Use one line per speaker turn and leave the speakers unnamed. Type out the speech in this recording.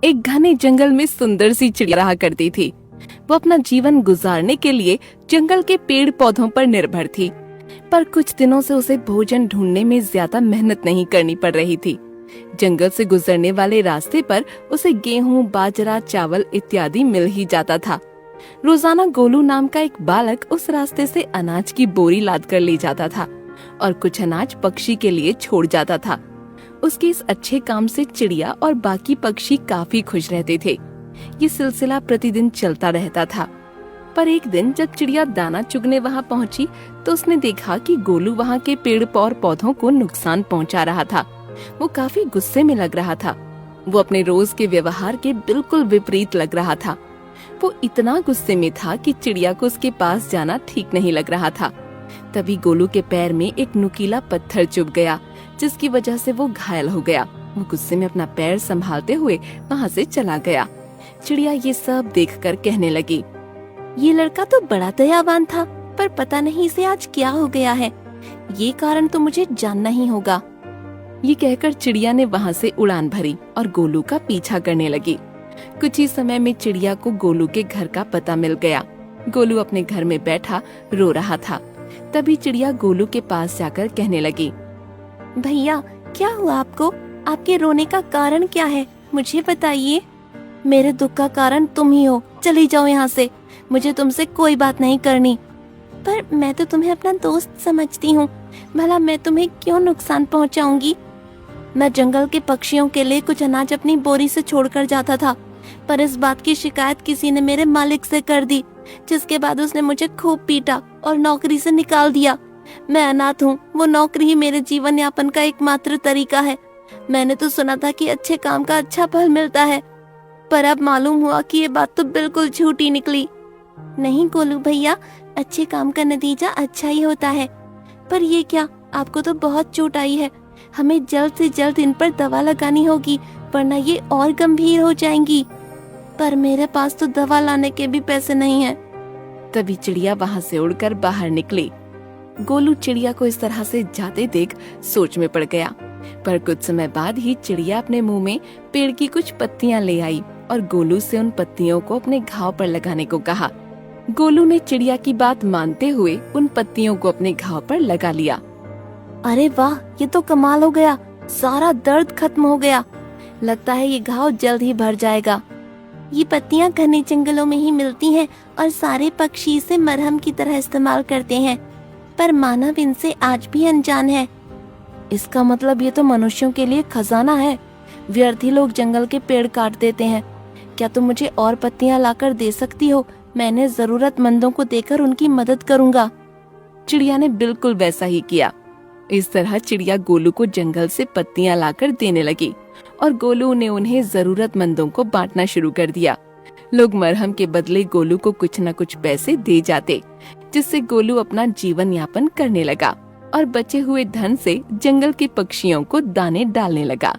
एक घने जंगल में सुंदर सी चिड़िया रहा करती थी। वो अपना जीवन गुजारने के लिए जंगल के पेड़ पौधों पर निर्भर थी, पर कुछ दिनों से उसे भोजन ढूंढने में ज्यादा मेहनत नहीं करनी पड़ रही थी। जंगल से गुजरने वाले रास्ते पर उसे गेहूं, बाजरा, चावल इत्यादि मिल ही जाता था। रोजाना गोलू नाम का एक बालक उस रास्ते से अनाज की बोरी लाद कर ले जाता था और कुछ अनाज पक्षी के लिए छोड़ जाता था। उसके इस अच्छे काम से चिड़िया और बाकी पक्षी काफी खुश रहते थे। ये सिलसिला प्रतिदिन चलता रहता था। पर एक दिन जब चिड़िया दाना चुगने वहाँ पहुँची तो उसने देखा कि गोलू वहाँ के पेड़ और पौधों को नुकसान पहुँचा रहा था। वो काफी गुस्से में लग रहा था। वो अपने रोज के व्यवहार के बिल्कुल विपरीत लग रहा था। वो इतना गुस्से में था कि चिड़िया को उसके पास जाना ठीक नहीं लग रहा था। तभी गोलू के पैर में एक नुकीला पत्थर चुभ गया, जिसकी वजह से वो घायल हो गया। वो गुस्से में अपना पैर संभालते हुए वहाँ से चला गया। चिड़िया ये सब देखकर कहने लगी,
ये लड़का तो बड़ा दयावान था, पर पता नहीं इसे आज क्या हो गया है। ये कारण तो मुझे जानना ही होगा।
ये कहकर चिड़िया ने वहाँ से उड़ान भरी और गोलू का पीछा करने लगी। कुछ ही समय में चिड़िया को गोलू के घर का पता मिल गया। गोलू अपने घर में बैठा रो रहा था। तभी चिड़िया गोलू के पास जाकर कहने लगी,
भैया, क्या हुआ आपको? आपके रोने का कारण क्या है? मुझे बताइए। मेरे दुख का कारण तुम ही हो। चली जाओ यहाँ से। मुझे तुमसे कोई बात नहीं करनी। पर मैं तो तुम्हें अपना दोस्त समझती हूँ। भला मैं तुम्हें क्यों नुकसान पहुँचाऊंगी? मैं जंगल के पक्षियों के लिए कुछ अनाज अपनी बोरी से छोड़कर जाता था, पर इस बात की शिकायत किसी ने मेरे मालिक से कर दी, जिसके बाद उसने मुझे खूब पीटा और नौकरी से निकाल दिया। मैं अनाथ हूँ। वो नौकरी ही मेरे जीवन यापन का एकमात्र तरीका है। मैंने तो सुना था कि अच्छे काम का अच्छा फल मिलता है, पर अब मालूम हुआ कि ये बात तो बिल्कुल झूठी निकली। नहीं गोलू भैया, अच्छे काम का नतीजा अच्छा ही होता है। पर ये क्या, आपको तो बहुत चोट आई है। हमें जल्द से जल्द इन पर दवा लगानी होगी, वरना ये और गंभीर हो जाएंगी। पर मेरे पास तो दवा लाने के भी पैसे नहीं हैं।
तभी चिड़िया वहाँ से उड़कर बाहर निकली। गोलू चिड़िया को इस तरह से जाते देख सोच में पड़ गया। पर कुछ समय बाद ही चिड़िया अपने मुंह में पेड़ की कुछ पत्तियां ले आई और गोलू से उन पत्तियों को अपने घाव पर लगाने को कहा। गोलू ने चिड़िया की बात मानते हुए उन पत्तियों को अपने घाव पर लगा लिया।
अरे वाह, ये तो कमाल हो गया। सारा दर्द खत्म हो गया। लगता है ये घाव जल्द ही भर जाएगा। ये पत्तियां घने जंगलों में ही मिलती हैं और सारे पक्षी इसे मरहम की तरह इस्तेमाल करते हैं, पर मानव इनसे आज भी अनजान है। इसका मतलब ये तो मनुष्यों के लिए खजाना है। व्यर्थी लोग जंगल के पेड़ काट देते हैं। क्या तुम मुझे और पत्तियां लाकर दे सकती हो? मैंने जरूरतमंदों को देकर उनकी मदद करूंगा।
चिड़िया ने बिल्कुल वैसा ही किया। इस तरह चिड़िया गोलू को जंगल से पत्तियां लाकर देने लगी और गोलू ने उन्हें जरूरतमंदों को बांटना शुरू कर दिया। लोग मरहम के बदले गोलू को कुछ न कुछ पैसे दे जाते, जिससे गोलू अपना जीवन यापन करने लगा और बचे हुए धन से जंगल के पक्षियों को दाने डालने लगा।